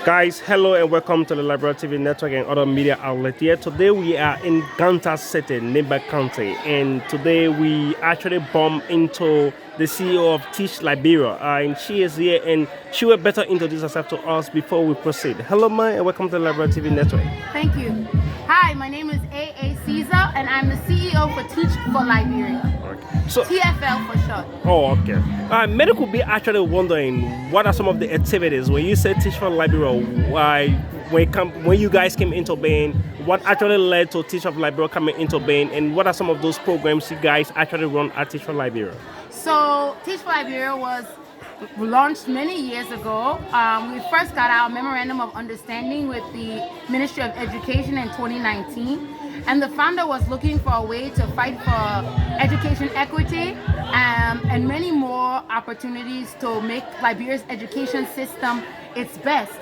Guys, hello and welcome to the Liberia TV network and other media outlets here. Today we are in Ganta City, Nimba County, and today we actually bump into the CEO of Teach Liberia, and she is here and she will better introduce herself to us before we proceed. Hello, ma, and welcome to the Liberia TV network. Thank you. Hi, my name is A.A. Caesar, and I'm the CEO for Teach for Liberia. Okay. So, TFL for short. Oh, okay. Many could be actually wondering what are some of the activities when you say Teach for Liberia. When you guys came into being, what actually led to Teach of Liberia coming into being, and what are some of those programs you guys actually run at Teach for Liberia? So, Teach for Liberia was launched many years ago. We first got our memorandum of understanding with the Ministry of Education in 2019, and the founder was looking for a way to fight for education equity and many more opportunities to make Liberia's education system its best.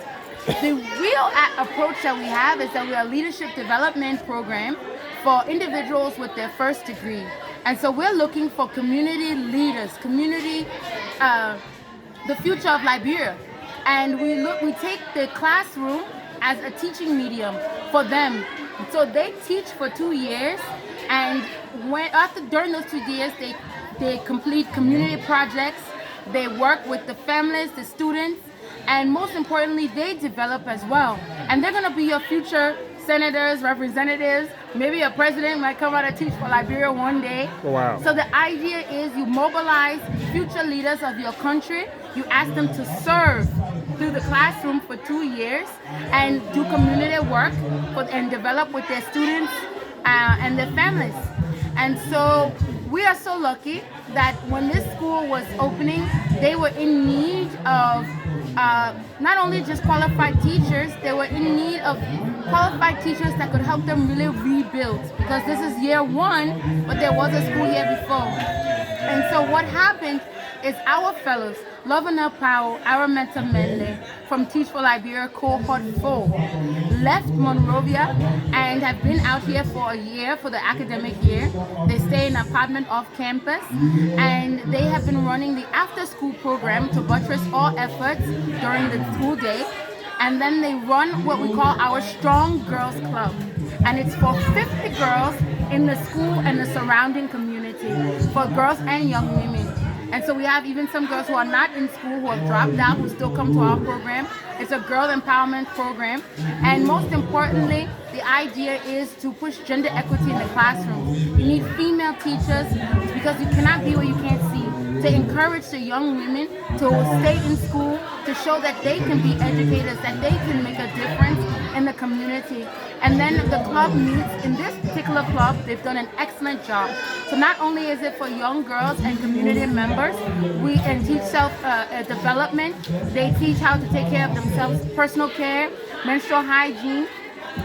The real approach that we have is that we are a leadership development program for individuals with their first degree. And so we're looking for community leaders, the future of Liberia. And we take the classroom as a teaching medium for them. So they teach for 2 years, and during those 2 years they complete community projects, they work with the families, the students, and most importantly they develop as well. And they're going to be your future senators, representatives, maybe a president might come out and Teach for Liberia one day. Wow. So the idea is you mobilize future leaders of your country, you ask them to serve through the classroom for 2 years and do community work and develop with their students and their families. And so we are so lucky that when this school was opening, they were in need of not only just qualified teachers, they were in need of qualified teachers that could help them really rebuild, because this is year one, but there was a school year before. And so what happened is our fellows, Lovina Powell, Arameta Mende from Teach for Liberia Cohort 4, left Monrovia and have been out here for a year, for the academic year. They stay in an apartment off campus, and they have been running the after-school program to buttress all efforts during the school day. And then they run what we call our Strong Girls Club. And it's for 50 girls in the school and the surrounding community, for girls and young women. And so we have even some girls who are not in school, who have dropped out, who still come to our program. It's a girl empowerment program. And most importantly, the idea is to push gender equity in the classroom. You need female teachers because you cannot be where you can't see. To encourage the young women to stay in school, to show that they can be educators, that they can make a difference in the community. And then the club meets. In this particular club, they've done an excellent job. So not only is it for young girls and community members, we can teach self-development. They teach how to take care of themselves, personal care, menstrual hygiene.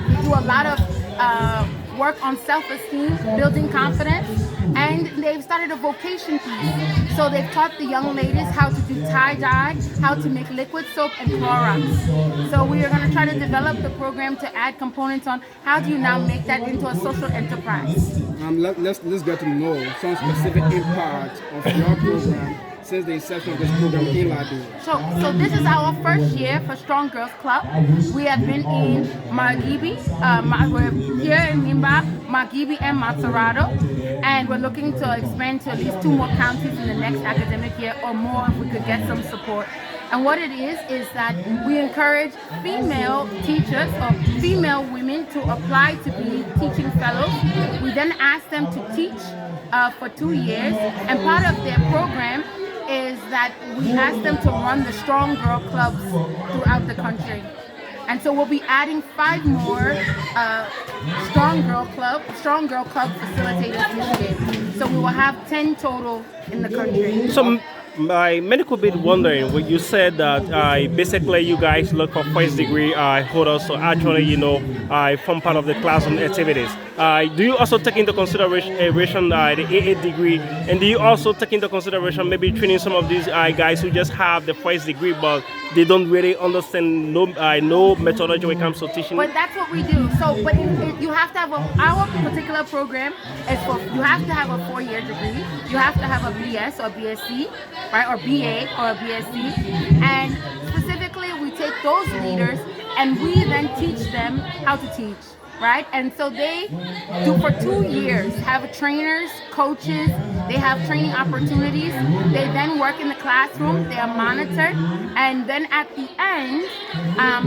We do a lot of work on self-esteem, building confidence, and they've started a vocation piece. So they've taught the young ladies how to do tie-dye, how to make liquid soap and Clorox. So we are going to try to develop the program to add components on how do you now make that into a social enterprise. Let's get to know some specific impact of your program since the inception of this program in Liberia. So this is our first year for Strong Girls Club. We have been in Margibi, we're here in Nimba, Margibi and Matsarado, and we're looking to expand to at least 2 more counties in the next academic year or more if we could get some support. And what it is that we encourage female teachers or female women to apply to be teaching fellows. We then ask them to teach for 2 years, and part of their program is that we ask them to run the Strong Girl Clubs throughout the country. And so we'll be adding 5 more Strong Girl Club facilitators this year. So we will have 10 total in the country. So many could be wondering when you said that basically you guys look for first degree holders, so actually form part of the classroom activities. Do you also take into consideration the AA degree, and do you also take into consideration maybe training some of these guys who just have the first degree but they don't really understand no methodology when it comes to teaching? But that's what we do. So, but you have to have our particular program is for, you have to have a 4-year degree, you have to have a BS or BSc, right, or BA or a BSc, and specifically we take those leaders and we then teach them how to teach. Right? And so they do for 2 years, have trainers, coaches, they have training opportunities. They then work in the classroom, they are monitored, and then at the end,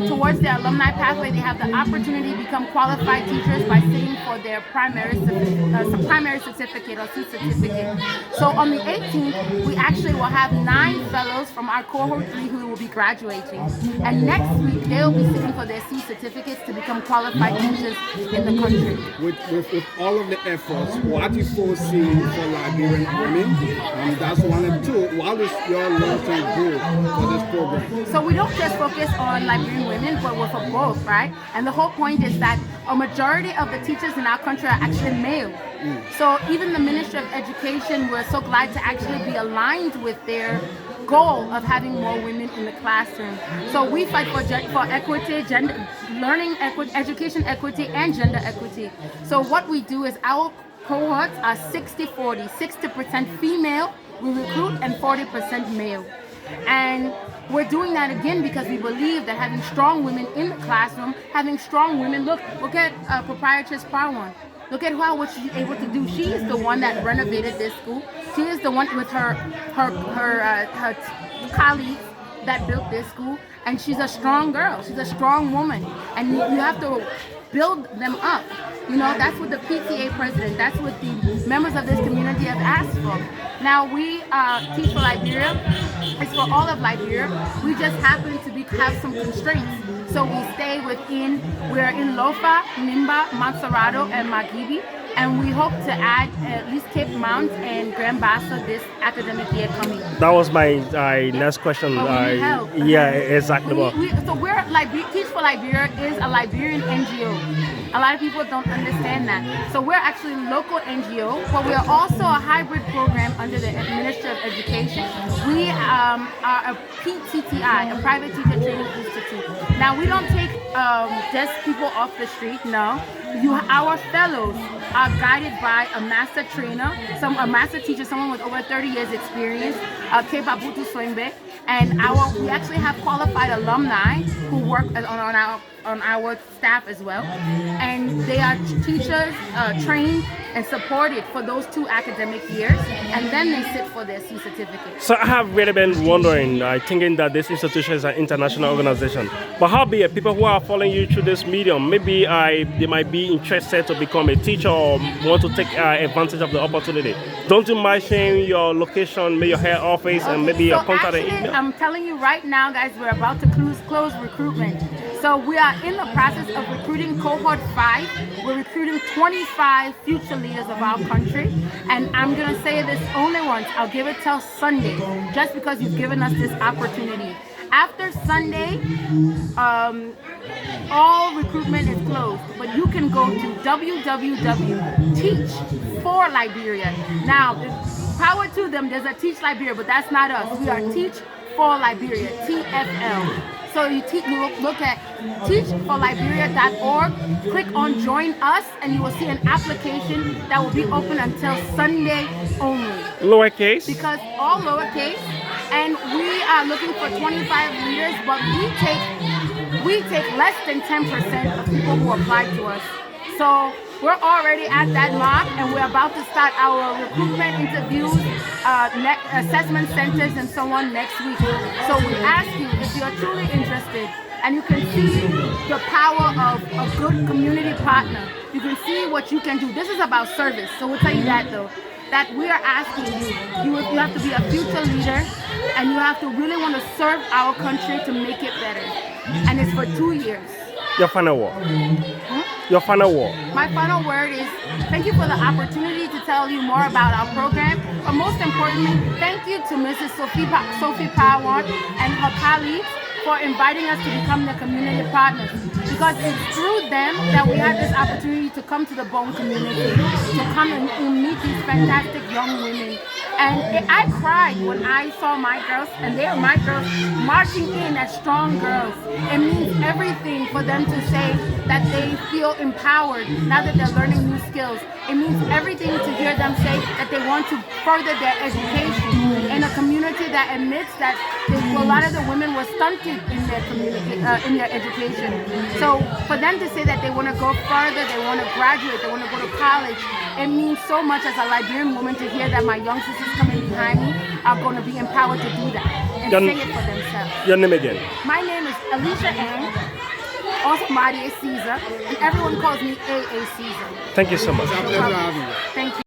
towards their alumni pathway, they have the opportunity to become qualified teachers by sitting for their primary certificate or C certificate. So on the 18th, we actually will have 9 fellows from our cohort 3 who will be graduating. And next week, they will be sitting for their C certificates to become qualified teachers in the country. With all of the efforts, what do you foresee for Liberian women? That's one, and two, what is your long-term goal for this program? So we don't just focus on Liberian women, but we're for both, right? And the whole point is that a majority of the teachers in our country are actually male. So even the Ministry of Education, we're so glad to actually be aligned with their goal of having more women in the classroom. So we fight for equity, gender, learning equity, education equity, and gender equity. So what we do is our cohorts are 60-40, 60% female we recruit and 40% male. And we're doing that again because we believe that having strong women in the classroom, having strong women, look at Proprietress Parwan. Look at what she's able to do. She is the one that renovated this school. She is the one with her colleagues that built this school. And she's a strong girl. She's a strong woman. And you have to build them up. You know, that's what the PTA president, that's what the members of this community have asked for. Now we teach for Liberia. It's for all of Liberia. We just happen to have some constraints. So we stay within, we're in Lofa, Nimba, Montserrado, and Magibi. And we hope to add at least Cape Mount and Grand Bassa this academic year coming. That was my next question. Yeah, exactly. So we're Teach for Liberia is a Liberian NGO. A lot of people don't understand that. So we're actually a local NGO, but we are also a hybrid program under the Ministry of Education. We are a PTTI, a Private Teacher Training Institute. Now we don't take just people off the street, no. Our fellows are guided by a master trainer, a master teacher, someone with over 30 years experience, Kebabutu Swembe, and we actually have qualified alumni who work on our staff as well, and they are teachers trained and supported for those 2 academic years, and then they sit for their C certificate. So I have really been wondering, thinking that this institution is an international organization, but how be it, people who are following you through this medium, maybe they might be interested to become a teacher or want to take advantage of the opportunity. Don't you mind sharing your location, maybe your head office, and maybe your contact and email? I'm telling you right now, guys, we're about to close recruitment. So we are in the process of recruiting cohort 5. We're recruiting 25 future leaders of our country. And I'm going to say this only once. I'll give it till Sunday, just because you've given us this opportunity. After Sunday, all recruitment is closed, but you can go to www.teach4Liberia. Now, power to them, there's a Teach Liberia, but that's not us. We are Teach for Liberia, TFL. So you look at teachforliberia.org, click on Join Us, and you will see an application that will be open until Sunday only. Lowercase? Because all lowercase, and we are looking for 25 leaders, but we take less than 10% of people who apply to us. So we're already at that mark, and we're about to start our recruitment interviews, assessment centers, and so on next week. So we ask you, if you're truly interested, and you can see the power of a good community partner, you can see what you can do. This is about service, so we'll tell you that though, that we are asking you have to be a future leader, and you have to really want to serve our country to make it better. And it's for 2 years. Your final word. Your final word. My final word is thank you for the opportunity to tell you more about our program. But most importantly, thank you to Mrs. Sophie Parwan and her colleagues for inviting us to become the community partners. Because it's through them that we had this opportunity to come to the Bone community, to come and meet these fantastic young women. And I cried when I saw my girls, and they are my girls, marching in as strong girls. It means everything for them to say that they feel empowered now that they're learning new skills. It means everything to hear them say that they want to further their education. in a community that admits that a lot of the women were stunted in their community, in their education. So for them to say that they want to go further, they want to graduate, they want to go to college, it means so much as a Liberian woman to hear that my young sisters coming behind me are going to be empowered to do that and say it for themselves. Your name again? My name is Alicia Ang, also Maria Caesar, and everyone calls me AA Caesar. Thank you so much. It's a pleasure having you. Thank you.